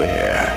air.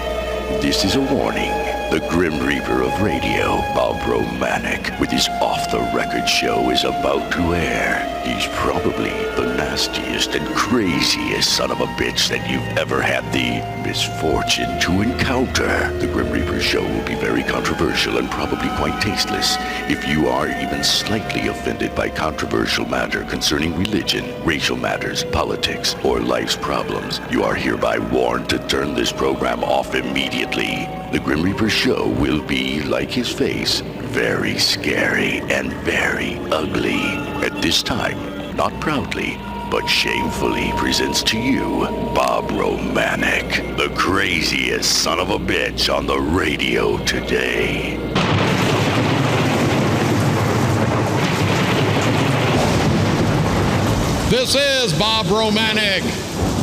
This is a warning. The Grim Reaper of radio, Bob Romanik, with his off-the-record show is about to air. He's probably the nastiest and craziest son of a bitch that you've ever had the misfortune to encounter. The Grim Reaper show will be very controversial and probably quite tasteless. If you are even slightly offended by controversial matter concerning religion, racial matters, politics, or life's problems, you are hereby warned to turn this program off immediately. The Grim Reaper show will be, like his face, very scary and very ugly. At this time, not proudly, but shamefully presents to you, Bob Romanik, the craziest son of a bitch on the radio today. This is Bob Romanik,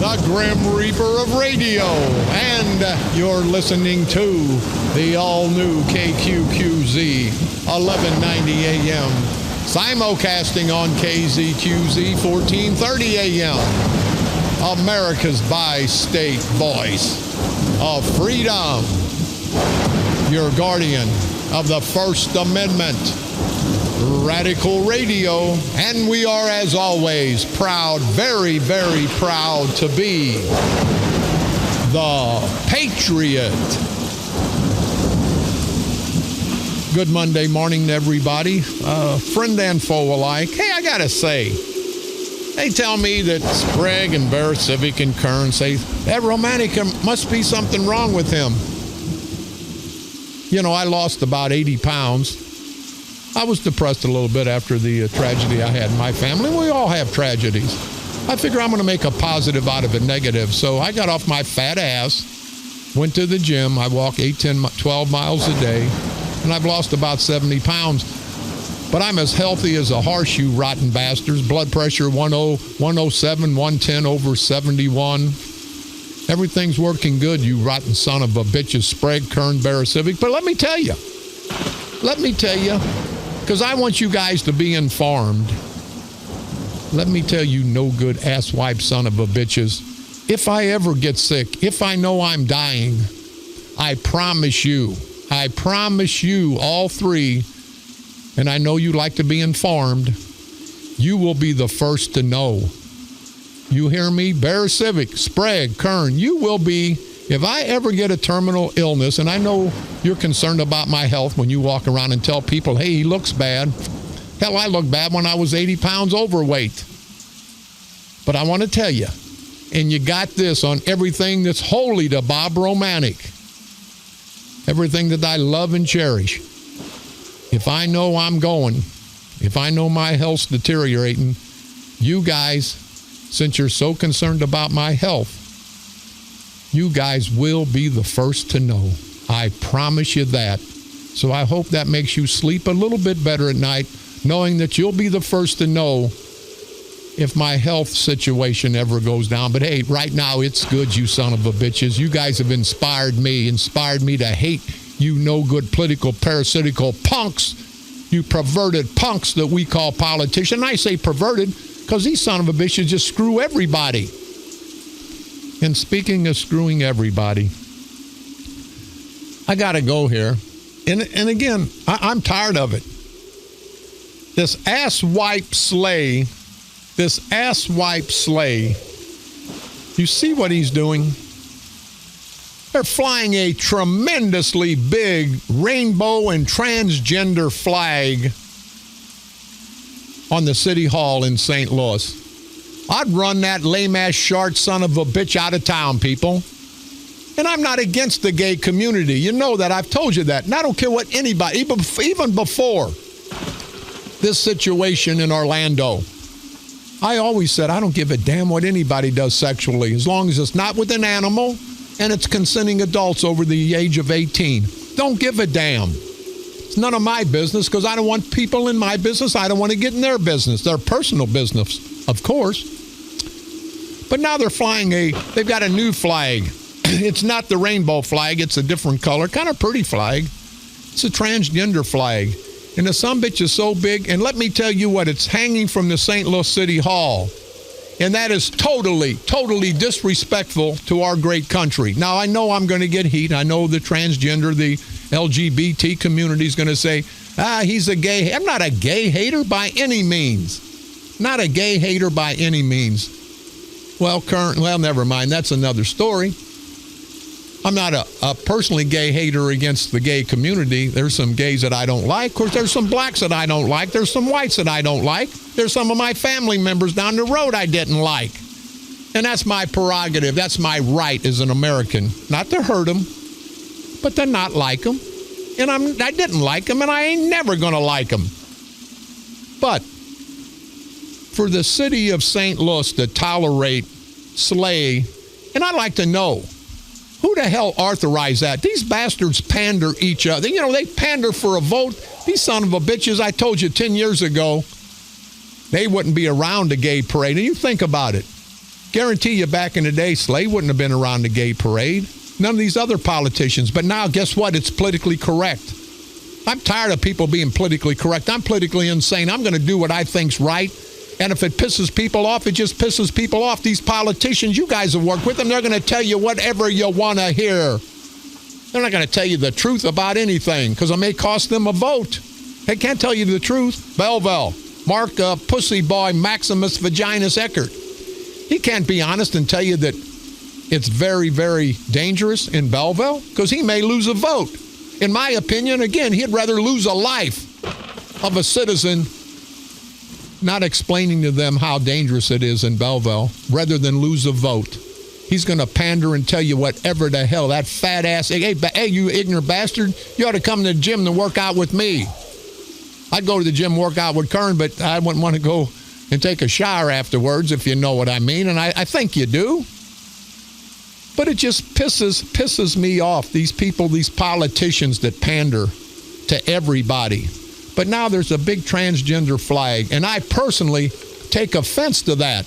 the Grim Reaper of radio, and you're listening to the all-new KQQZ 1190 AM, simulcasting on KZQZ 1430 AM, America's bi-state voice of freedom, your guardian of the First Amendment, Radical Radio, and we are, as always, proud, very, very proud to be the Patriot. Good Monday morning to everybody, friend and foe alike. Hey, I gotta say, they tell me that Sprague and Bear Civic and Kern say that Romanik must be something wrong with him. You know, I lost about 80 pounds. I was depressed a little bit after the tragedy I had in my family. We all have tragedies. I figure I'm going to make a positive out of a negative. So I got off my fat ass, went to the gym. I walk 8, 10, 12 miles a day, and I've lost about 70 pounds. But I'm as healthy as a horseshoe, rotten bastards. Blood pressure 107, 110 over 71. Everything's working good, you rotten son of a bitches, Sprague, Kern, Bear Civic. But let me tell you, because I want you guys to be informed. Let me tell you, no good asswipe son of a bitches. If I ever get sick, if I know I'm dying, I promise you, all three, and I know you like to be informed, you will be the first to know. You hear me? Bear Civic, Sprague, Kern, you will be. If I ever get a terminal illness, and I know you're concerned about my health when you walk around and tell people, hey, he looks bad. Hell, I looked bad when I was 80 pounds overweight. But I want to tell you, and you got this on everything that's holy to Bob Romanik, everything that I love and cherish. If I know I'm going, if I know my health's deteriorating, you guys, since you're so concerned about my health, you guys will be the first to know. I promise you that. So I hope that makes you sleep a little bit better at night, knowing that you'll be the first to know if my health situation ever goes down. But hey, right now it's good, you son of a bitches. You guys have inspired me to hate you no good political parasitical punks, you perverted punks that we call politicians. And I say perverted because these son of a bitches just screw everybody. And speaking of screwing everybody, I got to go here. And again, I'm tired of it. This asswipe slay, you see what he's doing? They're flying a tremendously big rainbow and transgender flag on the City Hall in St. Louis. I'd run that lame-ass short son of a bitch out of town, people. And I'm not against the gay community. You know that. I've told you that. And I don't care what anybody, even before this situation in Orlando, I always said I don't give a damn what anybody does sexually, as long as it's not with an animal and it's consenting adults over the age of 18. Don't give a damn. It's none of my business, because I don't want people in my business. I don't want to get in their business, their personal business, of course. But now they're flying they've got a new flag. It's not the rainbow flag. It's a different color, kind of pretty flag. It's a transgender flag. And the sumbitch is so big. And let me tell you what, it's hanging from the St. Louis City Hall. And that is totally, totally disrespectful to our great country. Now, I know I'm going to get heat. I know the transgender, the LGBT community is going to say, he's a gay. I'm not a gay hater by any means. Not a gay hater by any means. Well, never mind. That's another story. I'm not a personally gay hater against the gay community. There's some gays that I don't like. Of course, there's some blacks that I don't like. There's some whites that I don't like. There's some of my family members down the road I didn't like. And that's my prerogative. That's my right as an American. Not to hurt them, but to not like them. And I didn't like them, and I ain't never going to like them. But for the city of St. Louis to tolerate, slay, and I'd like to know, who the hell authorized that? These bastards pander each other. You know, they pander for a vote. These son of a bitches, I told you 10 years ago, they wouldn't be around the gay parade. And you think about it. Guarantee you back in the day, Slay wouldn't have been around the gay parade. None of these other politicians. But now, guess what? It's politically correct. I'm tired of people being politically correct. I'm politically insane. I'm going to do what I think's right. And if it pisses people off, it just pisses people off. These politicians, you guys have worked with them, they're going to tell you whatever you want to hear. They're not going to tell you the truth about anything because it may cost them a vote. They can't tell you the truth. Belleville, Mark Pussy Boy Maximus Vaginus Eckert. He can't be honest and tell you that it's very, very dangerous in Belleville because he may lose a vote. In my opinion, again, he'd rather lose a life of a citizen not explaining to them how dangerous it is in Belleville rather than lose a vote. He's going to pander and tell you whatever the hell, that fat ass, hey, you ignorant bastard, you ought to come to the gym and work out with me. I'd go to the gym, work out with Kern, but I wouldn't want to go and take a shower afterwards, if you know what I mean, and I think you do. But it just pisses me off, these people, these politicians that pander to everybody. But now there's a big transgender flag, and I personally take offense to that.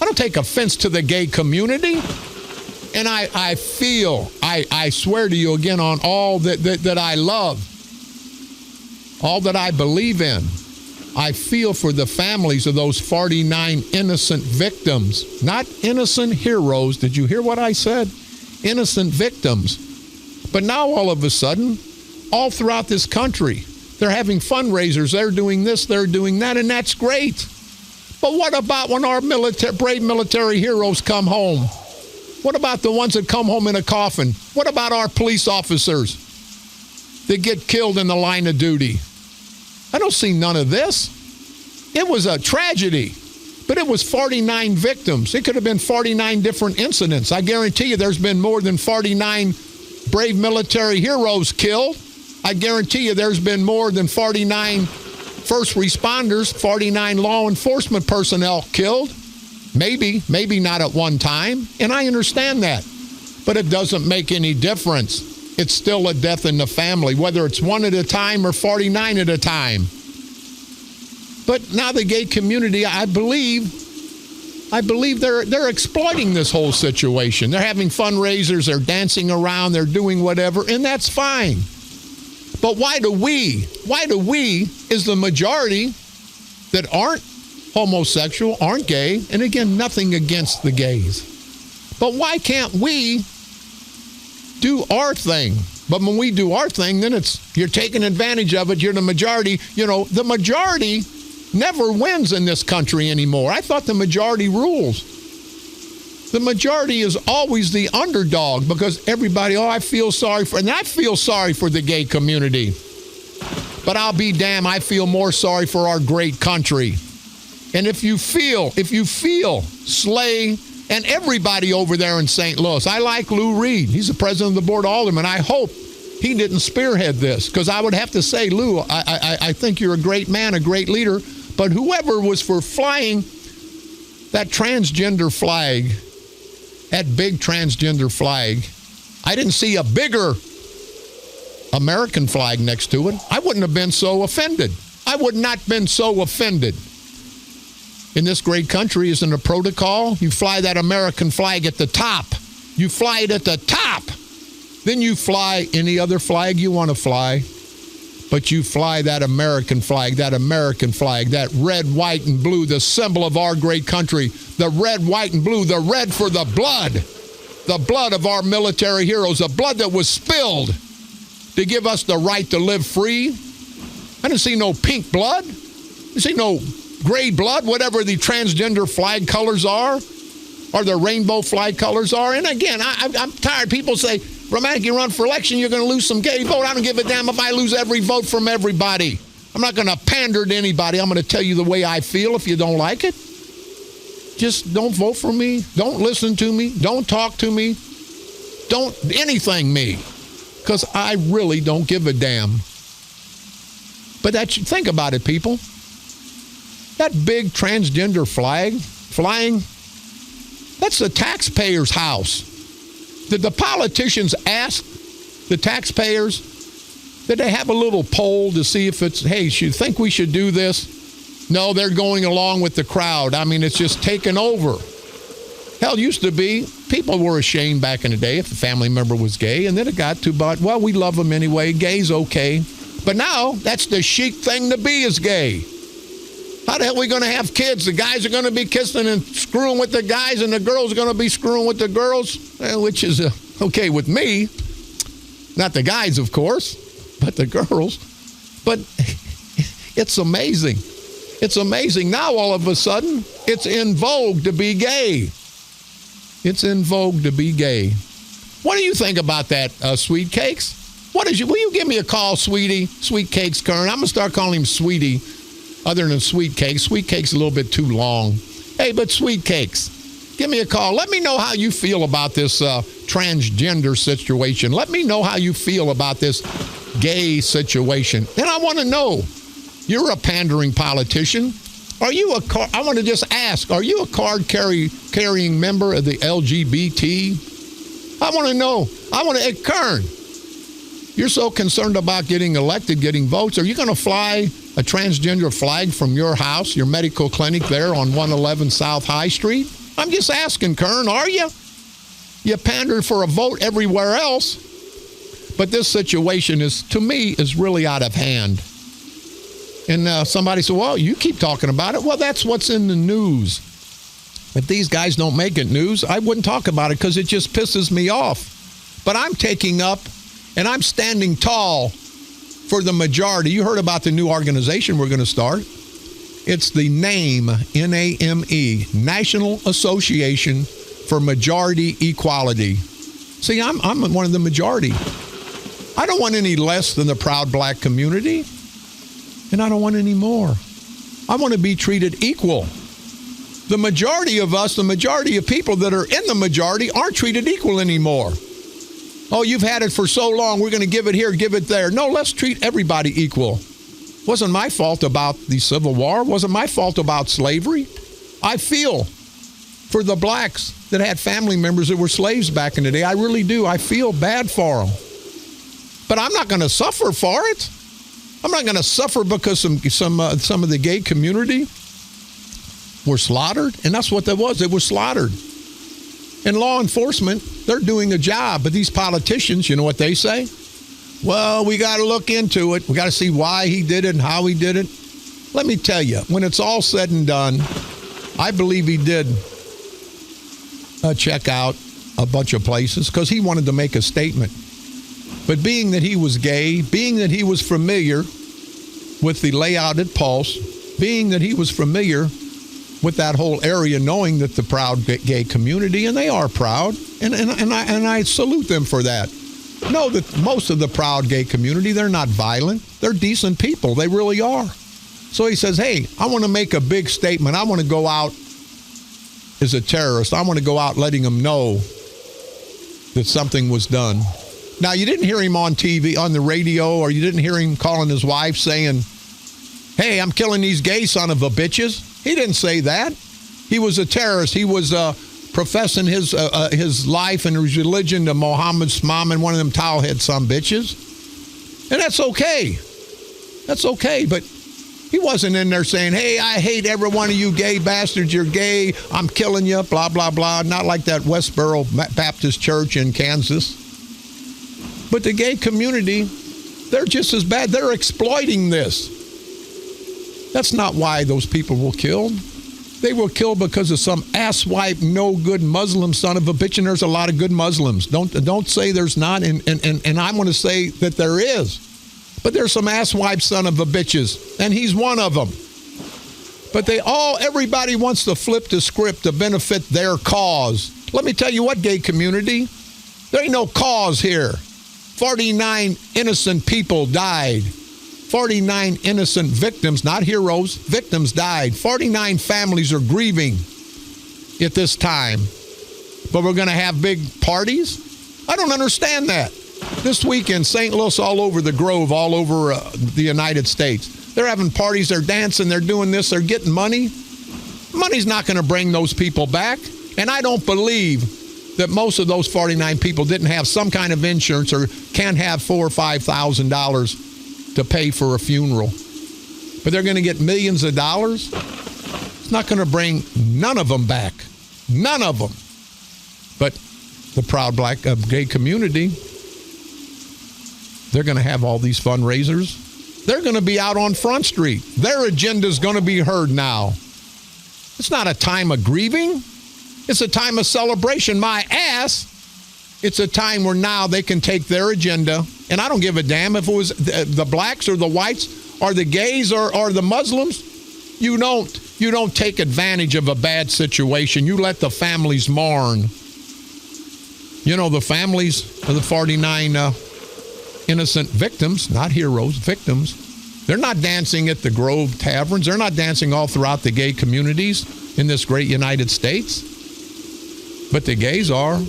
I don't take offense to the gay community. And I feel, I swear to you again, on all that I love, all that I believe in, I feel for the families of those 49 innocent victims, not innocent heroes. Did you hear what I said? Innocent victims. But now all of a sudden, all throughout this country, they're having fundraisers. They're doing this, they're doing that, and that's great. But what about when our brave military heroes come home? What about the ones that come home in a coffin? What about our police officers that get killed in the line of duty? I don't see none of this. It was a tragedy, but it was 49 victims. It could have been 49 different incidents. I guarantee you there's been more than 49 brave military heroes killed. I guarantee you there's been more than 49 first responders, 49 law enforcement personnel killed. Maybe not at one time. And I understand that. But it doesn't make any difference. It's still a death in the family, whether it's one at a time or 49 at a time. But now the gay community, I believe they're exploiting this whole situation. They're having fundraisers, they're dancing around, they're doing whatever, and that's fine. But why do we, is the majority that aren't homosexual, aren't gay, and again, nothing against the gays, but why can't we do our thing? But when we do our thing, then you're taking advantage of it. You're the majority. You know, the majority never wins in this country anymore. I thought the majority rules. The majority is always the underdog because everybody, I feel sorry for, and I feel sorry for the gay community. But I'll be damned, I feel more sorry for our great country. And if you feel, Slay and everybody over there in St. Louis, I like Lou Reed. He's the president of the Board of Aldermen. I hope he didn't spearhead this because I would have to say, Lou, I think you're a great man, a great leader. But whoever was for flying that transgender flag, that big transgender flag, I didn't see a bigger American flag next to it. I wouldn't have been so offended. I would not been so offended. In this great country, isn't a protocol? You fly that American flag at the top. You fly it at the top. Then you fly any other flag you want to fly. but you fly that American flag, that red, white, and blue, the symbol of our great country, the red, white, and blue, the red for the blood of our military heroes, the blood that was spilled to give us the right to live free. I didn't see no pink blood. I didn't see no gray blood, whatever the transgender flag colors are, or the rainbow flag colors are. And again, I'm tired. People say, Romanik, you run for election, you're going to lose some gay vote. I don't give a damn if I lose every vote from everybody. I'm not going to pander to anybody. I'm going to tell you the way I feel. If you don't like it, just don't vote for me. Don't listen to me. Don't talk to me. Don't anything me, because I really don't give a damn. But think about it, people. That big transgender flag flying, that's the taxpayers' house. Did the politicians ask the taxpayers? Did they have a little poll to see if it's, hey, you think we should do this? No, they're going along with the crowd. I mean, it's just taken over. Hell, it used to be, people were ashamed back in the day if a family member was gay, and then it got to, but, well, we love them anyway. Gay's okay. But now, that's the chic thing to be, is gay. How the hell are we going to have kids? The guys are going to be kissing and screwing with the guys, and the girls are going to be screwing with the girls, which is okay with me. Not the guys, of course, but the girls. But it's amazing. It's amazing. Now, all of a sudden, it's in vogue to be gay. It's in vogue to be gay. What do you think about that, Sweet Cakes? Will you give me a call, sweetie? Sweet Cakes Kern. I'm going to start calling him Sweetie other than Sweet Cakes. Sweet Cakes a little bit too long. Hey, but Sweet Cakes, give me a call. Let me know how you feel about this transgender situation. Let me know how you feel about this gay situation. And I want to know, you're a pandering politician. I want to just ask, are you a card-carrying member of the LGBT? I want to know. Hey, Kern, you're so concerned about getting elected, getting votes. Are you going to fly a transgender flag from your house, your medical clinic there on 111 South High Street? I'm just asking, Kern, are you? You pander for a vote everywhere else. But this situation to me, is really out of hand. And somebody said, well, you keep talking about it. Well, that's what's in the news. If these guys don't make it news, I wouldn't talk about it because it just pisses me off. But I'm taking up and I'm standing tall for the majority. You heard about the new organization we're going to start. It's the NAME, N-A-M-E, National Association for Majority Equality. See, I'm one of the majority. I don't want any less than the proud black community. And I don't want any more. I want to be treated equal. The majority of us, the majority of people that are in the majority aren't treated equal anymore. Oh, you've had it for so long, we're going to give it here, give it there. No, let's treat everybody equal. Wasn't my fault about the Civil War. Wasn't my fault about slavery. I feel for the blacks that had family members that were slaves back in the day. I really do. I feel bad for them. But I'm not going to suffer for it. I'm not going to suffer because some of the gay community were slaughtered. And that's what that was. They were slaughtered. And law enforcement, they're doing a job. But these politicians, you know what they say? Well, we got to look into it. We got to see why he did it and how he did it. Let me tell you, when it's all said and done, I believe he did check out a bunch of places because he wanted to make a statement. But being that he was gay, being that he was familiar with the layout at Pulse, being that he was familiar with that whole area, knowing that the proud gay community, and they are proud, and I salute them for that. Know that most of the proud gay community, they're not violent. They're decent people. They really are. So he says, hey, I want to make a big statement. I want to go out as a terrorist. I want to go out letting them know that something was done. Now, you didn't hear him on TV, on the radio, or you didn't hear him calling his wife saying, hey, I'm killing these gay son of a bitches. He didn't say that. He was a terrorist. He was professing his life and his religion to Muhammad's mom and one of them towelhead son bitches. And that's okay. That's okay. But he wasn't in there saying, hey, I hate every one of you gay bastards. You're gay. I'm killing you, blah, blah, blah. Not like that Westboro Baptist Church in Kansas. But the gay community, They're just as bad. They're exploiting this. That's not why those people were killed. They were killed because of some asswipe, no good Muslim son of a bitch, and there's a lot of good Muslims. Don't say there's not, and I'm going to say that there is. But there's some asswipe son of a bitches, and he's one of them. But everybody wants to flip the script to benefit their cause. Let me tell you what, gay community, there ain't no cause here. 49 innocent people died. 49 innocent victims, not heroes, victims died. 49 families are grieving at this time. But we're going to have big parties? I don't understand that. This weekend, St. Louis, all over the Grove, all over the United States. They're having parties, they're dancing, they're doing this, they're getting money. Money's not going to bring those people back. And I don't believe that most of those 49 people didn't have some kind of insurance or can't have $4,000 or $5,000 to pay for a funeral. But they're going to get millions of dollars. It's not going to bring none of them back. None of them. But the proud gay community, they're going to have all these fundraisers. They're going to be out on Front Street. Their agenda is going to be heard now. It's not a time of grieving. It's a time of celebration. My ass. It's a time where now they can take their agenda, and I don't give a damn if it was the blacks or the whites or the gays or the Muslims. You don't take advantage of a bad situation. You let the families mourn. You know, the families of the 49 innocent victims, not heroes, victims, they're not dancing at the Grove taverns. They're not dancing all throughout the gay communities in this great United States. But the gays are.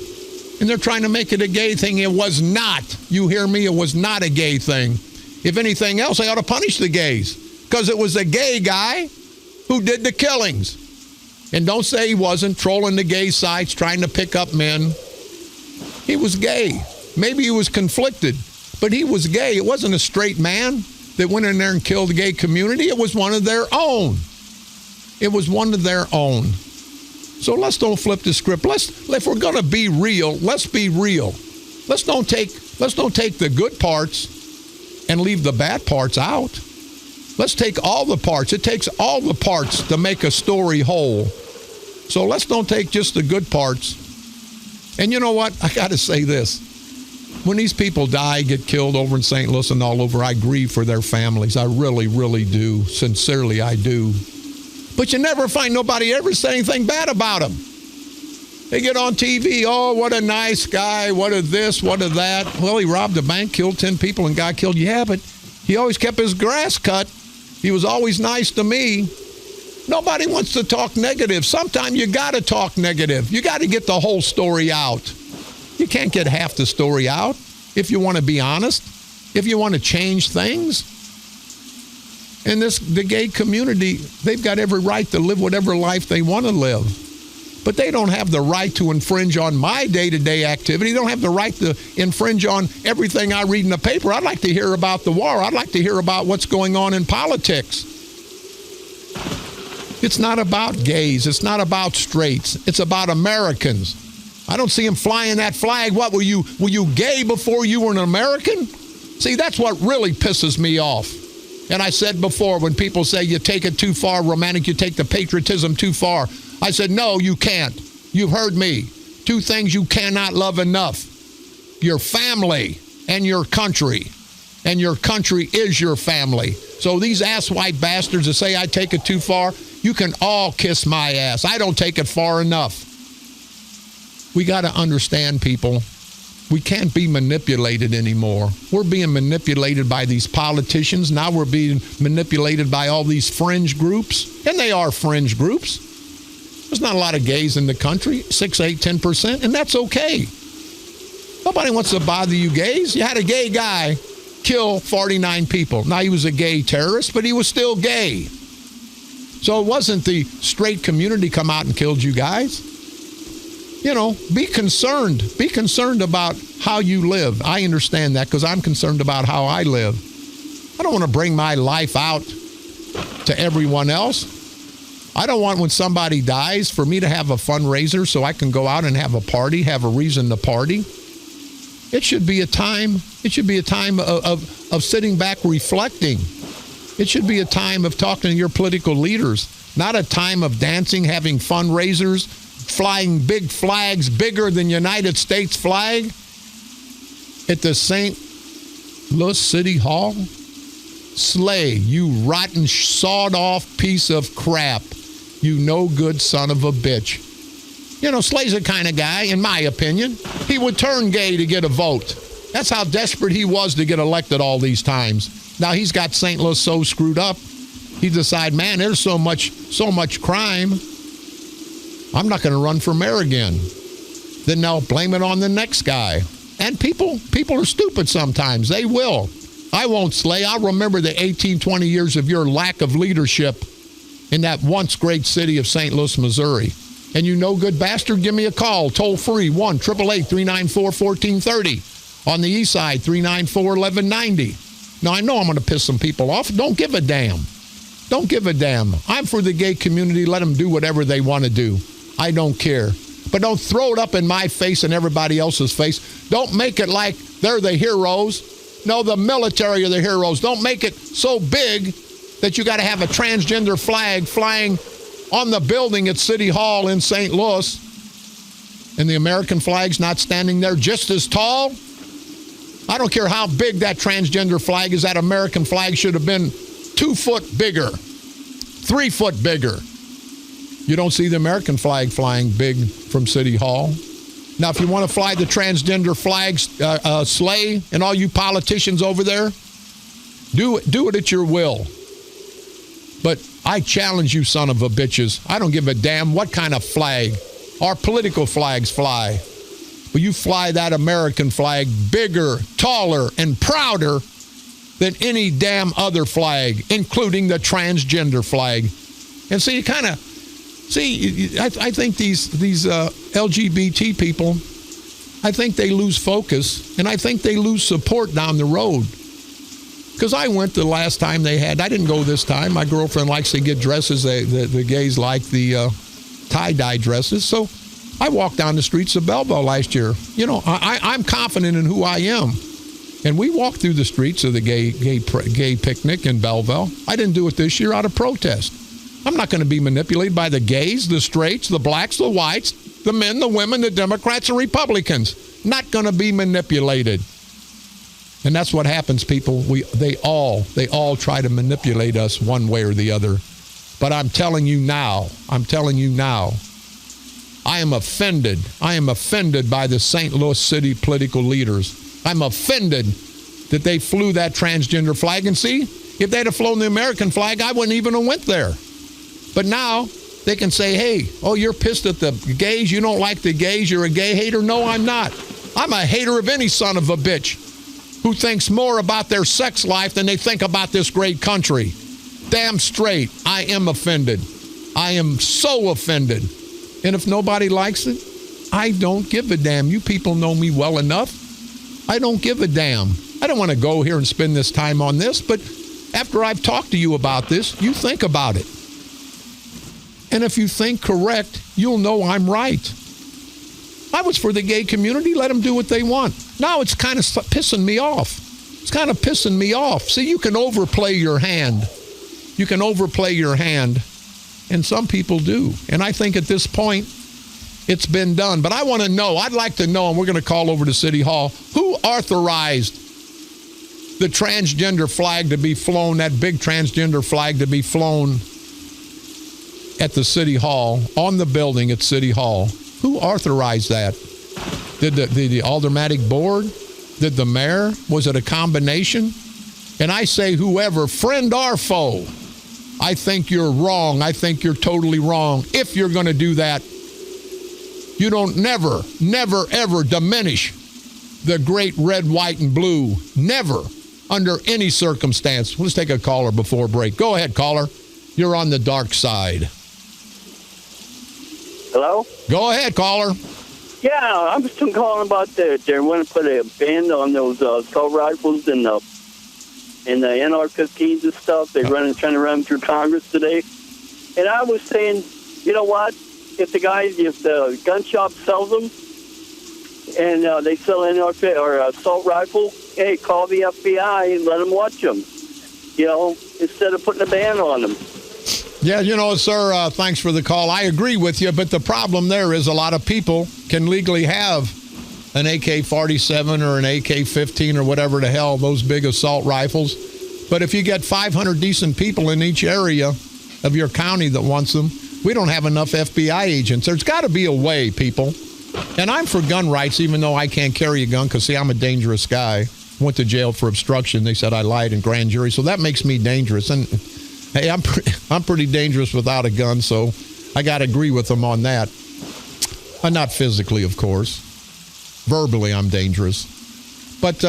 And they're trying to make it a gay thing. It was not. You hear me? It was not a gay thing. If anything else, they ought to punish the gays. Because it was a gay guy who did the killings. And don't say he wasn't trolling the gay sites, trying to pick up men. He was gay. Maybe he was conflicted. But he was gay. It wasn't a straight man that went in there and killed the gay community. It was one of their own. It was one of their own. So let's don't flip the script. If we're going to be real, let's be real. Let's don't take the good parts and leave the bad parts out. Let's take all the parts. It takes all the parts to make a story whole. So let's don't take just the good parts. And you know what? I got to say this. When these people die, get killed over in St. Louis and all over, I grieve for their families. I really, really do. Sincerely, I do. But you never find nobody ever say anything bad about them. They get on TV, oh, what a nice guy, what a this, what a that. Well, he robbed a bank, killed 10 people, and got killed. Yeah, but he always kept his grass cut. He was always nice to me. Nobody wants to talk negative. Sometimes you got to talk negative. You got to get the whole story out. You can't get half the story out if you want to be honest, if you want to change things. And the gay community, they've got every right to live whatever life they want to live. But they don't have the right to infringe on my day-to-day activity. They don't have the right to infringe on everything I read in the paper. I'd like to hear about the war. I'd like to hear about what's going on in politics. It's not about gays. It's not about straights. It's about Americans. I don't see them flying that flag. What, were you gay before you were an American? See, that's what really pisses me off. And I said before, when people say you take it too far, Romanik, you take the patriotism too far. I said, no, you can't. You've heard me. Two things you cannot love enough. Your family and your country. And your country is your family. So these asswipe bastards that say I take it too far, you can all kiss my ass. I don't take it far enough. We got to understand, people. We can't be manipulated anymore. We're being manipulated by these politicians. Now we're being manipulated by all these fringe groups. And they are fringe groups. There's not a lot of gays in the country, 6, 8, 10%, and that's okay. Nobody wants to bother you gays. You had a gay guy kill 49 people. Now, he was a gay terrorist, but he was still gay. So it wasn't the straight community come out and killed you guys. You know, be concerned. Be concerned about how you live. I understand that because I'm concerned about how I live. I don't want to bring my life out to everyone else. I don't want when somebody dies for me to have a fundraiser so I can go out and have a party, have a reason to party. It should be a time. It should be a time of sitting back, reflecting. It should be a time of talking to your political leaders, not a time of dancing, having fundraisers, flying big flags bigger than United States flag at the St. Louis City Hall. Slay, you rotten, sawed-off piece of crap. You no good son of a bitch. You know, Slay's the kind of guy, in my opinion, he would turn gay to get a vote. That's how desperate he was to get elected all these times. Now he's got St. Louis so screwed up, he decided, man, there's so much crime. I'm not going to run for mayor again. Then they'll blame it on the next guy. And people are stupid sometimes. They will. I won't, Slay. I'll remember the 18, 20 years of your lack of leadership in that once great city of St. Louis, Missouri. And you no good bastard, give me a call. Toll free, 1-888-394-1430. On the east side, 394-1190. Now, I know I'm going to piss some people off. Don't give a damn. Don't give a damn. I'm for the gay community. Let them do whatever they want to do. I don't care. But don't throw it up in my face and everybody else's face. Don't make it like they're the heroes. No, the military are the heroes. Don't make it so big that you got to have a transgender flag flying on the building at City Hall in St. Louis, and the American flag's not standing there just as tall. I don't care how big that transgender flag is. That American flag should have been 2 foot bigger, 3 foot bigger. You don't see the American flag flying big from City Hall. Now, if you want to fly the transgender flags, Slay, and all you politicians over there, do it at your will. But I challenge you, son of a bitches. I don't give a damn what kind of flag. Our political flags fly. But you fly that American flag bigger, taller, and prouder than any damn other flag, including the transgender flag. And so you kind of... See, I think these LGBT people, I think they lose focus, and I think they lose support down the road. Because I went the last time they had. I didn't go this time. My girlfriend likes to get dresses. The gays like the tie-dye dresses. So I walked down the streets of Belleville last year. You know, I'm confident in who I am. And we walked through the streets of the gay picnic in Belleville. I didn't do it this year out of protest. I'm not going to be manipulated by the gays, the straights, the blacks, the whites, the men, the women, the Democrats, and Republicans. Not going to be manipulated. And that's what happens, people. They all try to manipulate us one way or the other. But I'm telling you now, I am offended. I am offended by the St. Louis City political leaders. I'm offended that they flew that transgender flag. And see, if they'd have flown the American flag, I wouldn't even have went there. But now they can say, hey, oh, you're pissed at the gays. You don't like the gays. You're a gay hater. No, I'm not. I'm a hater of any son of a bitch who thinks more about their sex life than they think about this great country. Damn straight. I am offended. I am so offended. And if nobody likes it, I don't give a damn. You people know me well enough. I don't give a damn. I don't want to go here and spend this time on this, but after I've talked to you about this, you think about it. And if you think correct, you'll know I'm right. I was for the gay community. Let them do what they want. Now it's kind of pissing me off. It's kind of pissing me off. See, you can overplay your hand. You can overplay your hand. And some people do. And I think at this point, it's been done. But I want to know, I'd like to know, and we're going to call over to City Hall, who authorized the transgender flag to be flown, that big transgender flag to be flown at the City Hall, on the building at City Hall? Who authorized that? Did the aldermanic board? Did the mayor? Was it a combination? And I say whoever, friend or foe, I think you're wrong. I think you're totally wrong. If you're going to do that, you don't never, ever diminish the great red, white, and blue. Never, under any circumstance. Let's take a caller before break. Go ahead, caller. You're on the dark side. Hello? Go ahead, caller. Yeah, I'm just calling about they want to put a ban on those assault rifles and the NR-15s and stuff. They're trying to run through Congress today. And I was saying, you know what? If the gun shop sells them, and they sell an assault rifle, hey, call the FBI and let them watch them. Instead of putting a ban on them. Yeah, sir, thanks for the call. I agree with you, but the problem there is a lot of people can legally have an AK-47 or an AK-15 or whatever the hell, those big assault rifles. But if you get 500 decent people in each area of your county that wants them, we don't have enough FBI agents. There's got to be a way, people. And I'm for gun rights, even though I can't carry a gun because, see, I'm a dangerous guy. Went to jail for obstruction. They said I lied in grand jury, so that makes me dangerous. And hey, I'm pretty dangerous without a gun, so I got to agree with them on that. Not physically, of course. Verbally, I'm dangerous. But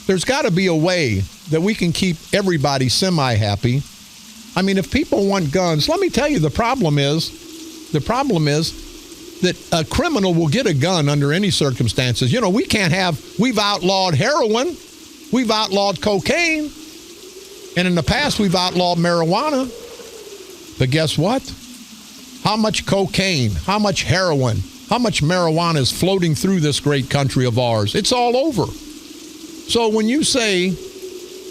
there's got to be a way that we can keep everybody semi-happy. I mean, if people want guns, let me tell you, the problem is that a criminal will get a gun under any circumstances. We've outlawed heroin. We've outlawed cocaine. And in the past, we've outlawed marijuana. But guess what? How much cocaine, how much heroin, how much marijuana is floating through this great country of ours? It's all over. So when you say,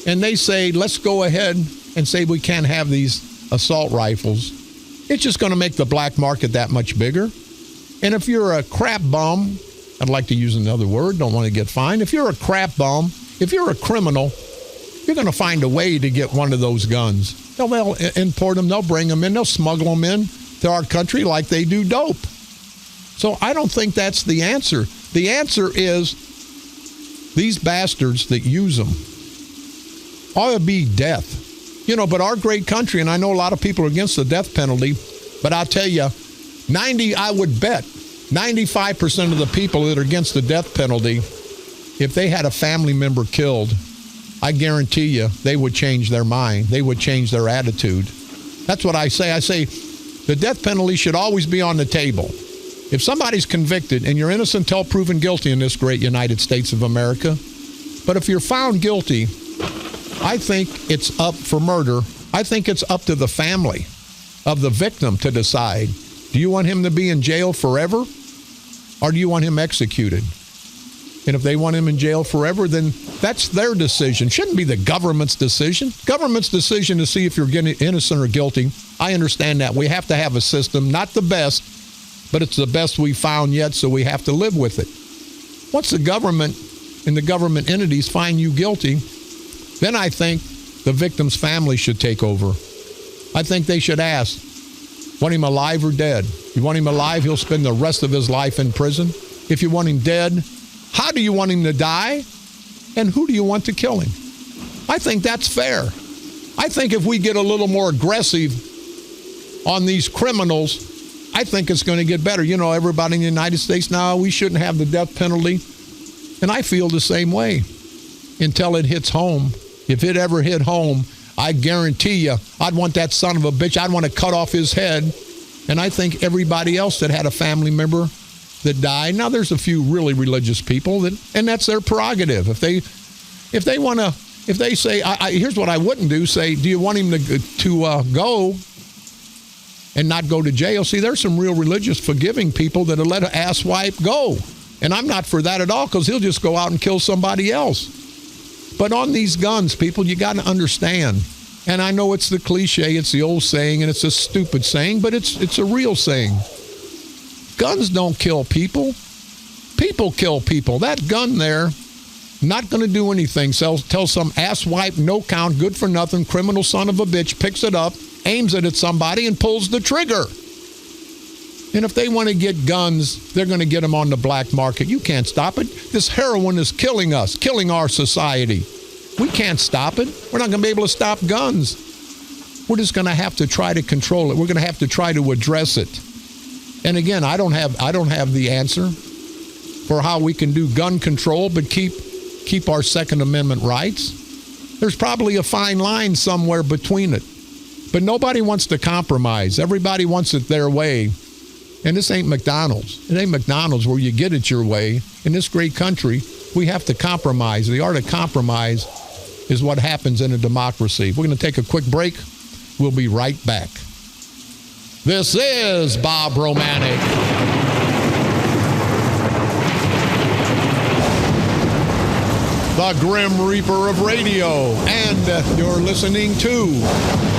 and they say, let's go ahead and say we can't have these assault rifles, it's just going to make the black market that much bigger. And if you're a crap bum, I'd like to use another word, don't want to get fined. If you're a crap bum, if you're a criminal, you're going to find a way to get one of those guns. They'll import them, they'll bring them in, they'll smuggle them in to our country like they do dope. So I don't think that's the answer. The answer is these bastards that use them ought to be death. But our great country, and I know a lot of people are against the death penalty, but I'll tell you, I would bet 95% of the people that are against the death penalty, if they had a family member killed, I guarantee you they would change their mind. They would change their attitude. That's what I say. I say the death penalty should always be on the table. If somebody's convicted and you're innocent till proven guilty in this great United States of America, but if you're found guilty, I think it's up for murder. I think it's up to the family of the victim to decide. Do you want him to be in jail forever, or do you want him executed? And if they want him in jail forever, then that's their decision. Shouldn't be the government's decision. Government's decision to see if you're innocent or guilty. I understand that. We have to have a system, not the best, but it's the best we've found yet, so we have to live with it. Once the government and the government entities find you guilty, then I think the victim's family should take over. I think they should ask, want him alive or dead? You want him alive, he'll spend the rest of his life in prison. If you want him dead, how do you want him to die? And who do you want to kill him? I think that's fair. I think if we get a little more aggressive on these criminals, I think it's going to get better. Everybody in the United States now, we shouldn't have the death penalty. And I feel the same way until it hits home. If it ever hit home, I guarantee you, I'd want that son of a bitch, I'd want to cut off his head. And I think everybody else that had a family member that died, now there's a few really religious people, and that's their prerogative. If they say, here's what I wouldn't do, say, do you want him to go and not go to jail? See, there's some real religious, forgiving people that'll let an asswipe go. And I'm not for that at all, because he'll just go out and kill somebody else. But on these guns, people, you got to understand. And I know it's the cliche, it's the old saying, and it's a stupid saying, but it's a real saying. Guns don't kill people. People kill people. That gun there, not going to do anything. Tell some asswipe, no count, good for nothing, criminal son of a bitch, picks it up, aims it at somebody, and pulls the trigger. And if they want to get guns, they're going to get them on the black market. You can't stop it. This heroin is killing us, killing our society. We can't stop it. We're not going to be able to stop guns. We're just going to have to try to control it. We're going to have to try to address it. And again, I don't have the answer for how we can do gun control, but keep our Second Amendment rights. There's probably a fine line somewhere between it. But nobody wants to compromise. Everybody wants it their way. And this ain't McDonald's. It ain't McDonald's where you get it your way. In this great country, we have to compromise. The art of compromise is what happens in a democracy. We're going to take a quick break. We'll be right back. This is Bob Romanik. the Grim Reaper of radio, and you're listening to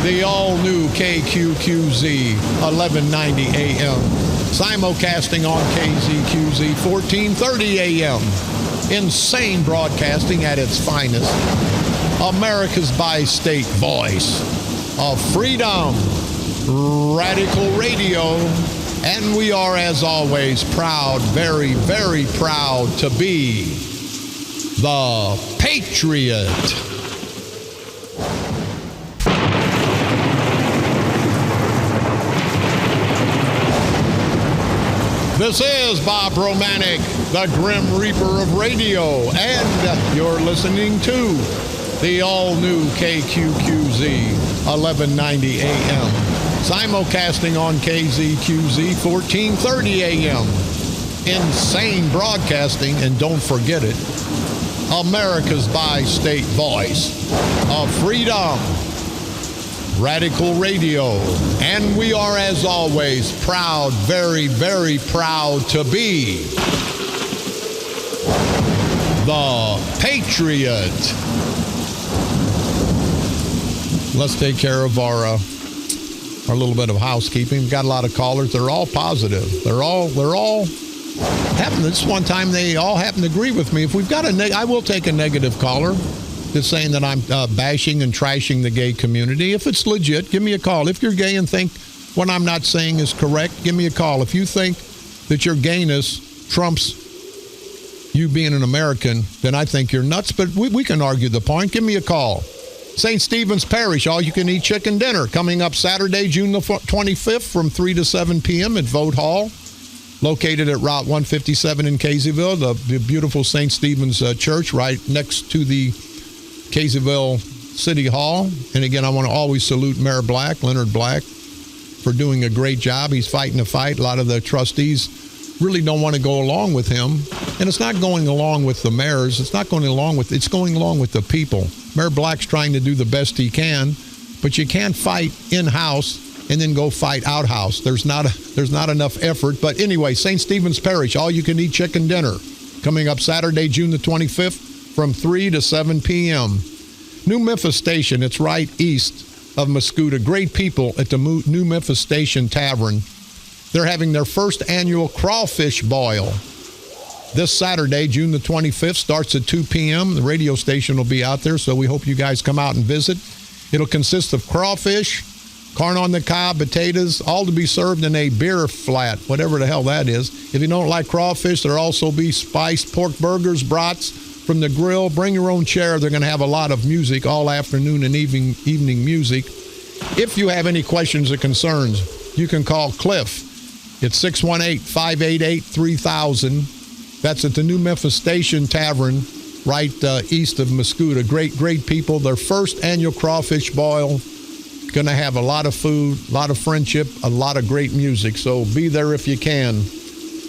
the all-new KQQZ 1190 AM, simulcasting on KZQZ 1430 AM. Insane broadcasting at its finest. America's bi-state voice of freedom, radical radio, and we are, as always, proud, very, very proud to be the Patriot. This is Bob Romanik, the Grim Reaper of radio, and you're listening to the all-new KQQZ 1190 AM, simulcasting on KZQZ 1430 AM. Insane broadcasting, and don't forget it, America's bi-state voice of freedom, radical radio, and we are, as always, proud, very, very proud to be the Patriot. Let's take care of our little bit of housekeeping. We've got a lot of callers. They're all positive. They're all happen. This one time they all happen to agree with me. If we've got I will take a negative caller that's saying that I'm bashing and trashing the gay community. If it's legit, give me a call. If you're gay and think what I'm not saying is correct, give me a call. If you think that your gayness trumps you being an American, then I think you're nuts. But we can argue the point. Give me a call. St. Stephen's Parish, all-you-can-eat chicken dinner, coming up Saturday, June the 25th from 3 to 7 p.m. at Vote Hall, located at Route 157 in Caseyville, the beautiful St. Stephen's Church right next to the Caseyville City Hall. And again, I want to always salute Mayor Black, Leonard Black, for doing a great job. He's fighting a fight. A lot of the trustees really don't want to go along with him. And it's not going along with the mayors. It's going along with the people. Mayor Black's trying to do the best he can, but you can't fight in-house and then go fight outhouse. There's not enough effort. But anyway, St. Stephen's Parish, all-you-can-eat chicken dinner, coming up Saturday, June the 25th, from 3 to 7 p.m. New Memphis Station, it's right east of Mascoutah. Great people at the New Memphis Station Tavern. They're having their first annual crawfish boil. This Saturday, June the 25th, starts at 2 p.m. The radio station will be out there, so we hope you guys come out and visit. It'll consist of crawfish, corn on the cob, potatoes, all to be served in a beer flat, whatever the hell that is. If you don't like crawfish, there'll also be spiced pork burgers, brats from the grill. Bring your own chair. They're going to have a lot of music all afternoon and evening music. If you have any questions or concerns, you can call Cliff. It's 618-588-3000. That's at the New Memphis Station Tavern, right east of Mascoutah. Great people. Their first annual crawfish boil. Going to have a lot of food, a lot of friendship, a lot of great music. So be there if you can.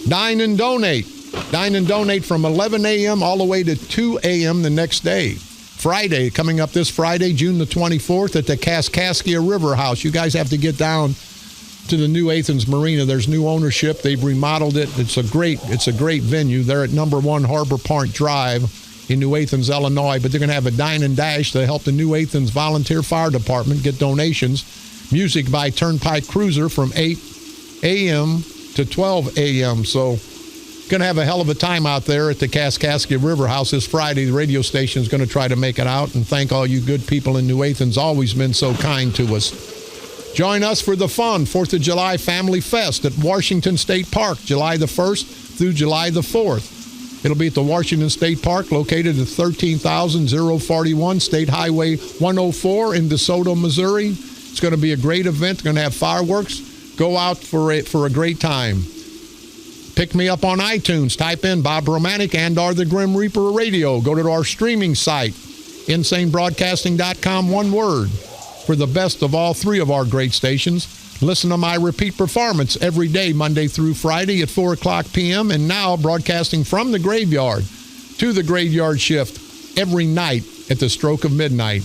Dine and donate. Dine and donate from 11 a.m. all the way to 2 a.m. the next day. Friday, coming up this Friday, June the 24th at the Kaskaskia River House. You guys have to get down to the New Athens Marina. There's new ownership. They've remodeled it. It's a great venue. They're at number 1 Harbor Park Drive in New Athens, Illinois. But they're going to have a dine and dash to help the New Athens Volunteer Fire Department get donations. Music by Turnpike Cruiser from 8 a.m. to 12 a.m. So going to have a hell of a time out there at the Kaskaskia River House this Friday. The radio station is going to try to make it out, and thank all you good people in New Athens. Always been so kind to us. Join us for the fun 4th of July Family Fest at Washington State Park, July the 1st through July the 4th. It'll be at the Washington State Park, located at 13,041 State Highway 104 in DeSoto, Missouri. It's going to be a great event. They're going to have fireworks. Go out for a great time. Pick me up on iTunes. Type in Bob Romanik and/or the Grim Reaper Radio. Go to our streaming site, insanebroadcasting.com, one word, for the best of all 3 of our great stations. Listen to my repeat performance every day, Monday through Friday at 4 o'clock p.m. And now broadcasting from the graveyard to the graveyard shift every night at the stroke of midnight.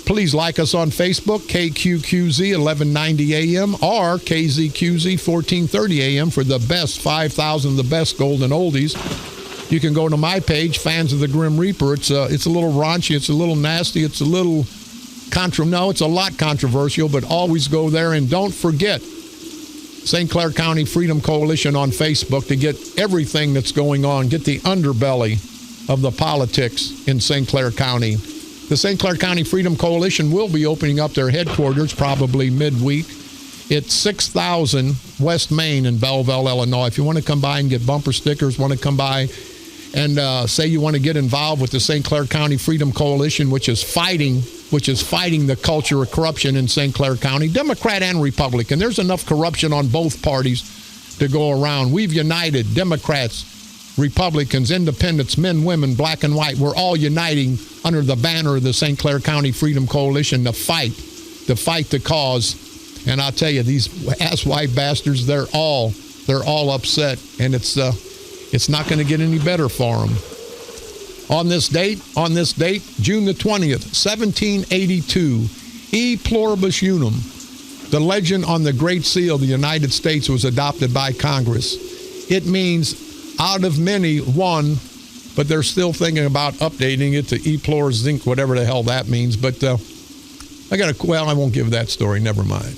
Please like us on Facebook, KQQZ 1190 AM or KZQZ 1430 AM for the best 5,000 the best golden oldies. You can go to my page, Fans of the Grim Reaper. It's a little raunchy. It's a little nasty. It's a little it's a lot controversial, but always go there. And don't forget St. Clair County Freedom Coalition on Facebook to get everything that's going on. Get the underbelly of the politics in St. Clair County. The St. Clair County Freedom Coalition will be opening up their headquarters probably midweek. It's 6000 West Main in Belleville, Illinois. If you want to come by and get bumper stickers, want to come by and say you want to get involved with the St. Clair County Freedom Coalition, which is fighting the culture of corruption in St. Clair County, Democrat and Republican. There's enough corruption on both parties to go around. We've united, Democrats, Republicans, independents, men, women, black and white. We're all uniting under the banner of the St. Clair County Freedom Coalition to fight the cause. And I'll tell you, these asswipe bastards, they're all upset, and it's not going to get any better for them. On this date, June the 20th, 1782, E pluribus unum, the legend on the Great Seal of the United States, was adopted by Congress. It means out of many, one, but they're still thinking about updating it to E pluribus zinc, whatever the hell that means. But I won't give that story. Never mind.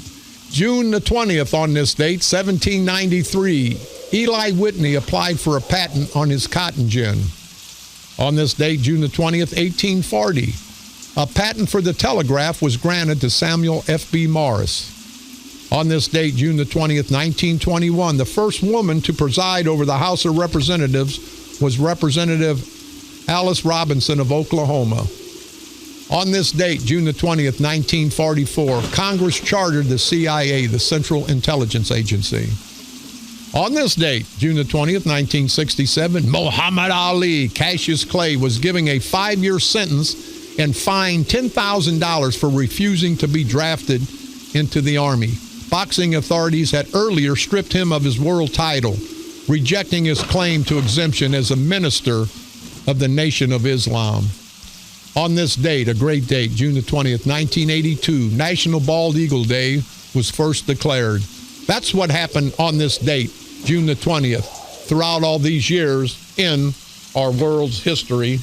June the 20th, on this date, 1793, Eli Whitney applied for a patent on his cotton gin. On this date, June the 20th, 1840, a patent for the telegraph was granted to Samuel F.B. Morse. On this date, June the 20th, 1921, the first woman to preside over the House of Representatives was Representative Alice Robinson of Oklahoma. On this date, June the 20th, 1944, Congress chartered the CIA, the Central Intelligence Agency. On this date, June the 20th, 1967, Muhammad Ali, Cassius Clay, was given a 5-year sentence and fined $10,000 for refusing to be drafted into the Army. Boxing authorities had earlier stripped him of his world title, rejecting his claim to exemption as a minister of the Nation of Islam. On this date, a great date, June the 20th, 1982, National Bald Eagle Day was first declared. That's what happened on this date, June the 20th, throughout all these years in our world's history.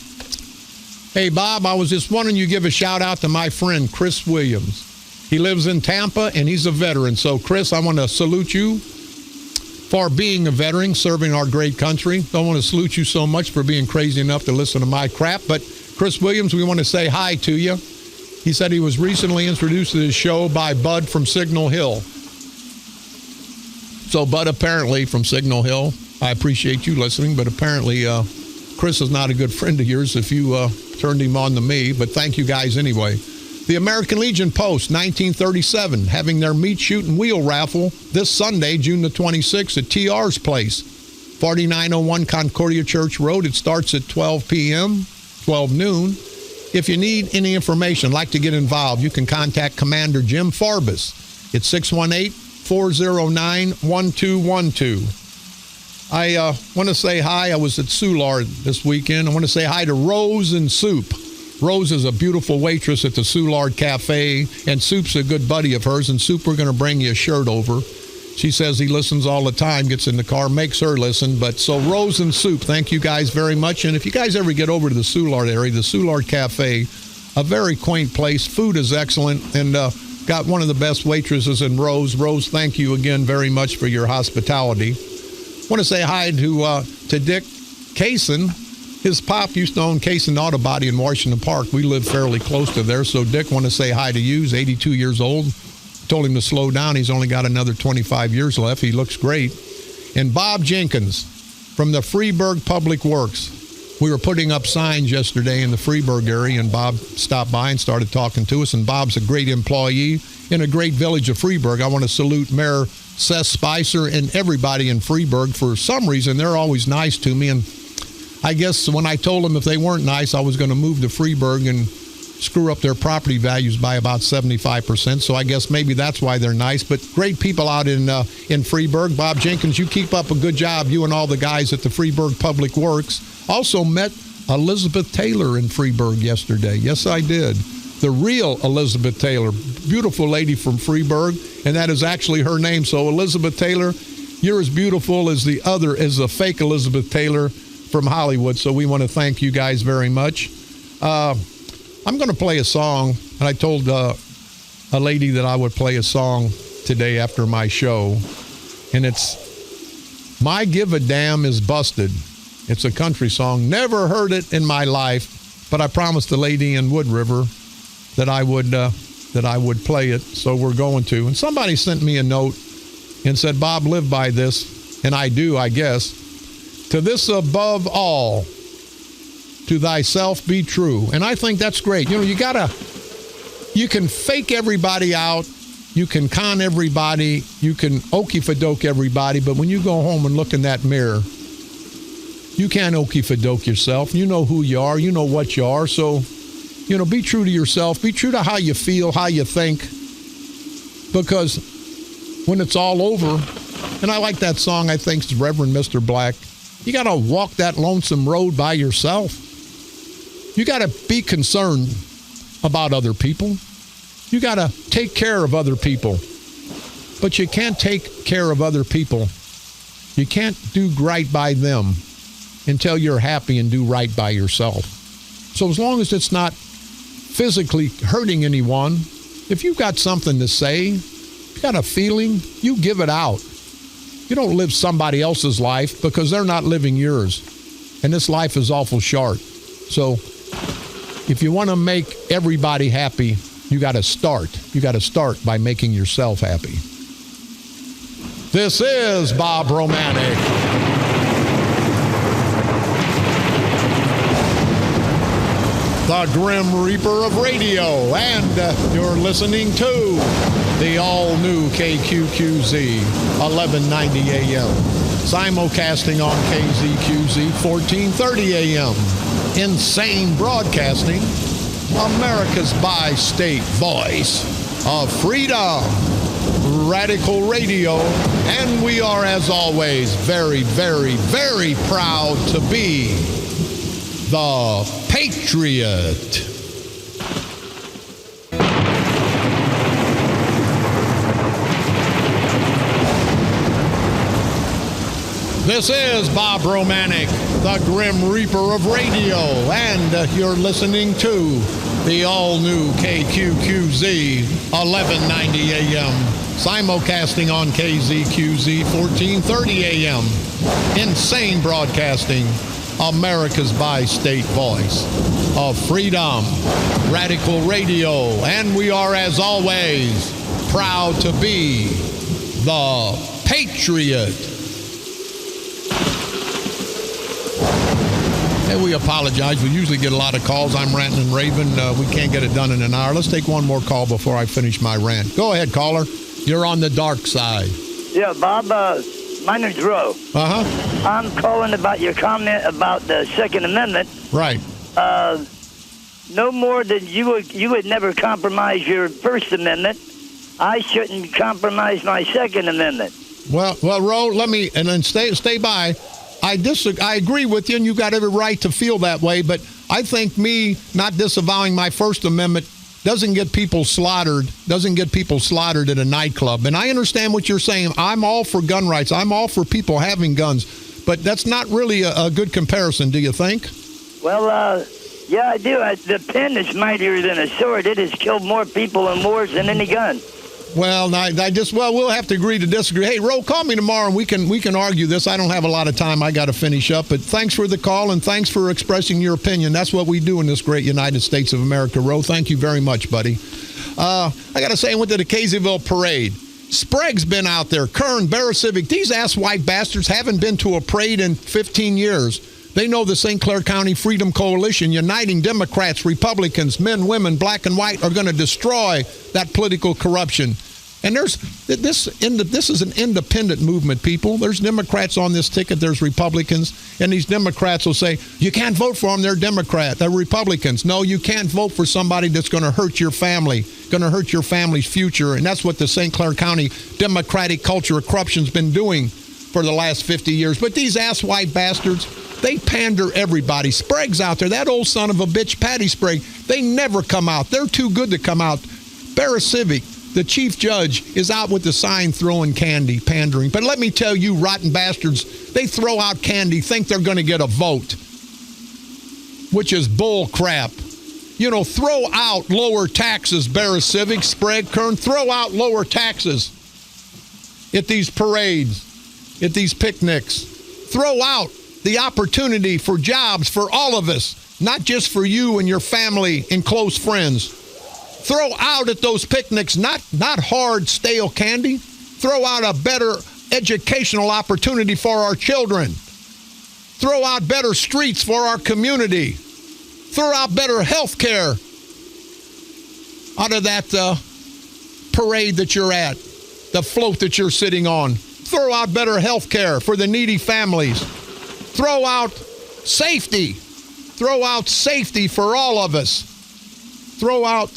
Hey, Bob, I was just wondering you give a shout out to my friend, Chris Williams. He lives in Tampa, and he's a veteran. So, Chris, I want to salute you for being a veteran, serving our great country. Don't want to salute you so much for being crazy enough to listen to my crap, but Chris Williams, we want to say hi to you. He said he was recently introduced to this show by Bud from Signal Hill. So Bud, apparently from Signal Hill, I appreciate you listening, but apparently Chris is not a good friend of yours if you turned him on to me, but thank you guys anyway. The American Legion Post, 1937, having their meat, shoot, and wheel raffle this Sunday, June the 26th at TR's Place, 4901 Concordia Church Road. It starts at 12 noon. If you need any information, like to get involved, you can contact Commander Jim Farbus at 618-409-1212. I want to say hi. I was at Soulard this weekend. I want to say hi to Rose and Soup. Rose is a beautiful waitress at the Soulard Cafe, and Soup's a good buddy of hers. And Soup, we're going to bring you a shirt over. She says he listens all the time, gets in the car, makes her listen. But so Rose and Soup, thank you guys very much. And if you guys ever get over to the Soulard area, the Soulard Cafe, a very quaint place. Food is excellent, and got one of the best waitresses in Rose. Rose, thank you again very much for your hospitality. I want to say hi to Dick Kaysen. His pop used to own Kaysen Auto Body in Washington Park. We live fairly close to there. So, Dick, want to say hi to you. He's 82 years old. Told him to slow down. He's only got another 25 years left. He looks great. And Bob Jenkins from the Freeburg Public Works. We were putting up signs yesterday in the Freeburg area, and Bob stopped by and started talking to us. And Bob's a great employee in a great village of Freeburg. I want to salute Mayor Seth Spicer and everybody in Freeburg. For some reason, they're always nice to me. And I guess when I told them if they weren't nice, I was going to move to Freeburg and screw up their property values by about 75%. So I guess maybe that's why they're nice. But great people out in Freeburg. Bob Jenkins, you keep up a good job, you and all the guys at the Freeburg Public Works. Also met Elizabeth Taylor in Freeburg yesterday. Yes, I did. The real Elizabeth Taylor. Beautiful lady from Freeburg, and that is actually her name. So Elizabeth Taylor, you're as beautiful as the fake Elizabeth Taylor from Hollywood. So we want to thank you guys very much. I'm going to play a song, and I told a lady that I would play a song today after my show, and it's My Give a Damn Is Busted. It's a country song. Never heard it in my life, but I promised the lady in Wood River that I would play it, so we're going to. And somebody sent me a note and said, Bob, live by this, and I do, I guess. To this above all, to thyself be true. And I think that's great. You know, you can fake everybody out, you can con everybody, you can okey-fadoke everybody, but when you go home and look in that mirror, you can't okey-fadoke yourself. You know who you are, you know what you are, so, you know, be true to yourself, be true to how you feel, how you think, because when it's all over, and I like that song, I think it's Reverend Mr. Black, you got to walk that lonesome road by yourself. You got to be concerned about other people. You got to take care of other people. But you can't take care of other people. You can't do right by them until you're happy and do right by yourself. So as long as it's not physically hurting anyone, if you've got something to say, you got a feeling, you give it out. You don't live somebody else's life because they're not living yours. And this life is awful short. So if you want to make everybody happy, you got to start. You got to start by making yourself happy. This is Bob Romanik. The Grim Reaper of radio, and you're listening to the all-new KQQZ 1190 AM, simulcasting on KZQZ 1430 AM, insane broadcasting, America's bi-state voice of freedom, radical radio, and we are, as always, very, very, very proud to be the Patriot. This is Bob Romanik, the Grim Reaper of radio, and you're listening to the all-new KQQZ 1190 AM, simulcasting on KZQZ 1430 AM, insane broadcasting, America's bi-state voice of freedom, radical radio, and we are, as always, proud to be the Patriot. And we apologize. We usually get a lot of calls. I'm ranting and raving. We can't get it done in an hour. Let's take one more call before I finish my rant. Go ahead, caller. You're on the dark side. Yeah, Bob, my name's Ro. Uh-huh. I'm calling about your comment about the Second Amendment. Right. No more than you would never compromise your First Amendment. I shouldn't compromise my Second Amendment. Well, Ro, let me, and then stay by. I agree with you, and you've got every right to feel that way, but I think me not disavowing my First Amendment doesn't get people slaughtered at a nightclub. And I understand what you're saying. I'm all for gun rights. I'm all for people having guns. But that's not really a good comparison, do you think? Well, yeah, I do. The pen is mightier than a sword. It has killed more people in wars than any gun. Well, we'll have to agree to disagree. Hey, Ro, call me tomorrow and we can argue this. I don't have a lot of time. I got to finish up. But thanks for the call and thanks for expressing your opinion. That's what we do in this great United States of America, Ro. Thank you very much, buddy. I got to say, I went to the Caseyville parade. Sprague's been out there. Kern, Barra Civic. These ass-white bastards haven't been to a parade in 15 years. They know the St. Clair County Freedom Coalition, uniting Democrats, Republicans, men, women, black and white, are going to destroy that political corruption. And this is an independent movement, people. There's Democrats on this ticket. There's Republicans. And these Democrats will say, you can't vote for them. They're Democrat. They're Republicans. No, you can't vote for somebody that's going to hurt your family, going to hurt your family's future. And that's what the St. Clair County Democratic culture of corruption's been doing for the last 50 years. But these ass-white bastards, they pander everybody. Sprague's out there. That old son of a bitch, Patty Sprague, they never come out. They're too good to come out. Barra Civic, The chief judge is out with the sign throwing candy, pandering. But let me tell you, rotten bastards, they throw out candy, think they're going to get a vote, which is bull crap. You know, throw out lower taxes, Barra Civic, Sprague, Kern. Throw out lower taxes at these parades, at these picnics. Throw out the opportunity for jobs for all of us, not just for you and your family and close friends. Throw out at those picnics not hard, stale candy. Throw out a better educational opportunity for our children. Throw out better streets for our community. Throw out better health care out of that parade that you're at, the float that you're sitting on. Throw out better health care for the needy families. Throw out safety. Throw out safety for all of us. Throw out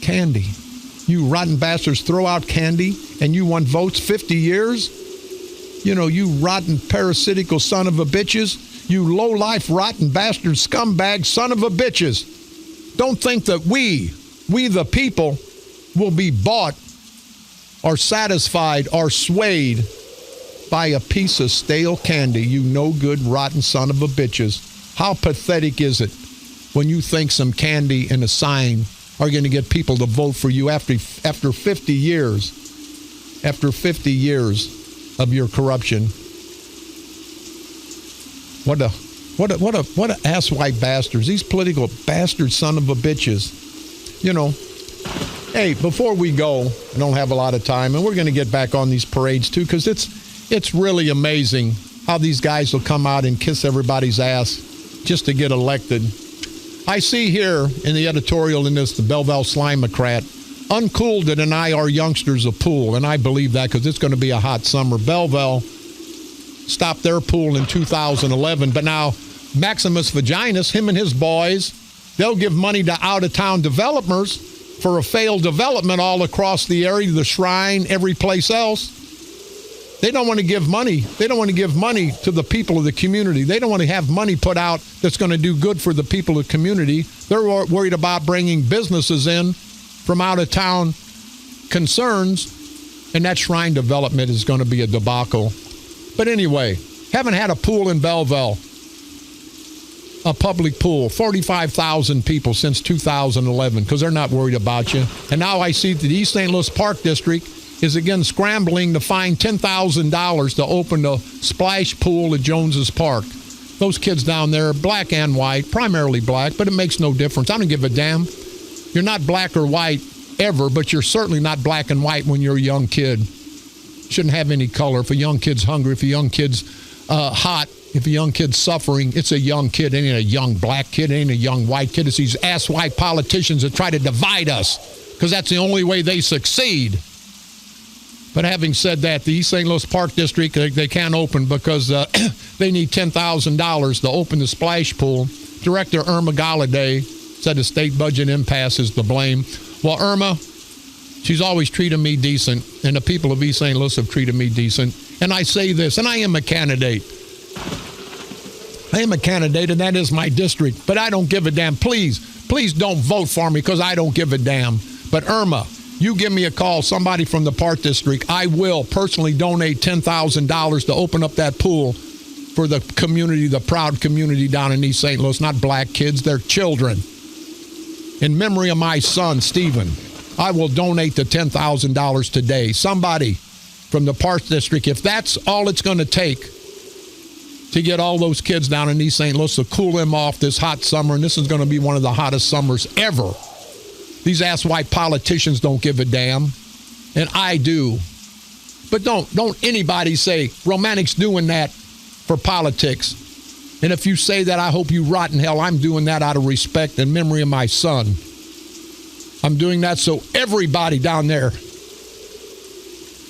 candy. You rotten bastards, throw out candy and you want votes 50 years? You know, you rotten parasitical son of a bitches. You low-life rotten bastard scumbag son of a bitches. Don't think that we the people, will be bought or satisfied or swayed by a piece of stale candy, you no good rotten son of a bitches. How pathetic is it when you think some candy and a sign are going to get people to vote for you after 50 years? After 50 years of your corruption. What a asswipe bastards. These political bastard son of a bitches. You know, hey, before we go, I don't have a lot of time, and we're going to get back on these parades too, because it's really amazing how these guys will come out and kiss everybody's ass just to get elected. I see here in the editorial in this, the Belleville Slimocrat, uncool to deny our youngsters a pool, and I believe that because it's going to be a hot summer. Belleville stopped their pool in 2011, but now Maximus Vaginas, him and his boys, they'll give money to out-of-town developers for a failed development all across the area, the Shrine, every place else. They don't want to give money. They don't want to give money to the people of the community. They don't want to have money put out that's going to do good for the people of the community. They're worried about bringing businesses in from out-of-town concerns, and that Shrine development is going to be a debacle. But anyway, haven't had a pool in Belleville, a public pool, 45,000 people since 2011, because they're not worried about you. And now I see that the East St. Louis Park District is again scrambling to find $10,000 to open a splash pool at Jones's Park. Those kids down there, black and white, primarily black, but it makes no difference. I don't give a damn. You're not black or white ever, but you're certainly not black and white when you're a young kid. Shouldn't have any color. If a young kid's hungry, if a young kid's hot, if a young kid's suffering, it's a young kid. It ain't a young black kid. It ain't a young white kid. It's these ass-white politicians that try to divide us because that's the only way they succeed. But having said that, the East St. Louis Park District, they can't open because they need $10,000 to open the splash pool. Director Irma Galladay said the state budget impasse is to blame. Well, Irma, she's always treated me decent, and the people of East St. Louis have treated me decent. And I say this, and I am a candidate. I am a candidate, and that is my district, but I don't give a damn. Please don't vote for me because I don't give a damn. But Irma, you give me a call, somebody from the Park District, I will personally donate $10,000 to open up that pool for the community, the proud community down in East St. Louis. Not black kids, they're children. In memory of my son, Stephen, I will donate the $10,000 today. Somebody from the Park District, if that's all it's going to take to get all those kids down in East St. Louis to cool them off this hot summer, and this is going to be one of the hottest summers ever. These ass-white politicians don't give a damn, and I do. But don't anybody say Romanik's doing that for politics. And if you say that, I hope you rot in hell. I'm doing that out of respect and memory of my son. I'm doing that so everybody down there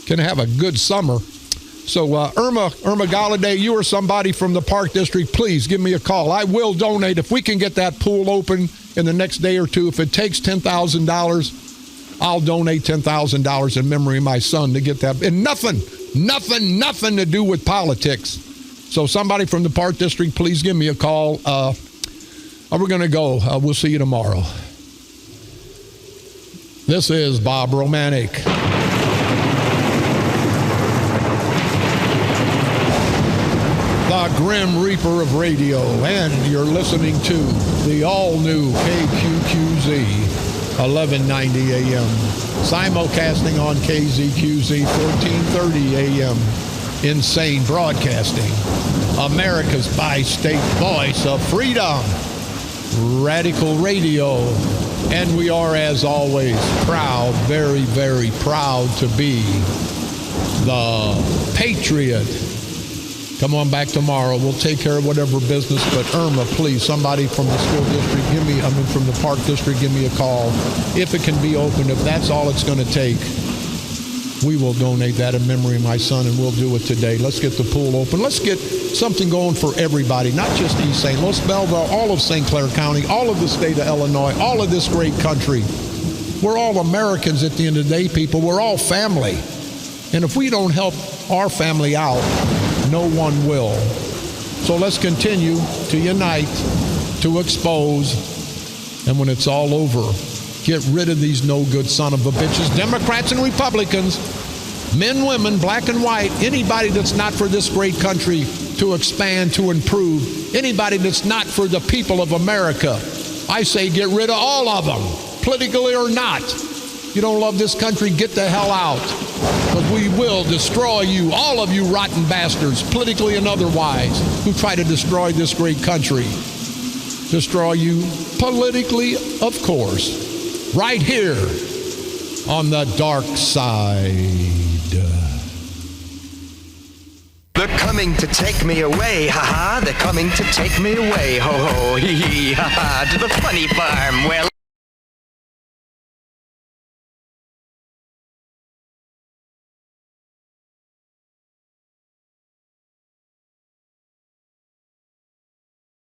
can have a good summer. So Irma Galladay, you or somebody from the Park District, please give me a call. I will donate if we can get that pool open in the next day or two. If it takes $10,000, I'll donate $10,000 in memory of my son to get that. And nothing to do with politics. So somebody from the Park District, please give me a call. We're going to go. We'll see you tomorrow. This is Bob Romanik. The Grim Reaper of radio, and you're listening to the all-new KQQZ 1190 AM, simulcasting on KZQZ 1430 AM, Insane Broadcasting, America's bi-state voice of freedom, Radical Radio, and we are, as always, proud, very, very proud to be the Patriot. Come on back tomorrow. We'll take care of whatever business. But Irma, please, somebody from the school district, from the park district, give me a call. If it can be opened, if that's all it's going to take, we will donate that in memory of my son, and we'll do it today. Let's get the pool open. Let's get something going for everybody, not just East St. Louis, Belleville, all of St. Clair County, all of the state of Illinois, all of this great country. We're all Americans at the end of the day, people. We're all family. And if we don't help our family out, no one will. So let's continue to unite, to expose, and when it's all over, get rid of these no good son of a bitches, Democrats and Republicans, men, women, black and white, anybody that's not for this great country to expand, to improve, anybody that's not for the people of America. I say get rid of all of them, politically or not. You don't love this country, get the hell out. But we will destroy you, all of you rotten bastards, politically and otherwise, who try to destroy this great country. Destroy you politically, of course, right here on the dark side. They're coming to take me away, ha-ha. They're coming to take me away, ho-ho, hee-hee, ha-ha, to the funny farm. Well...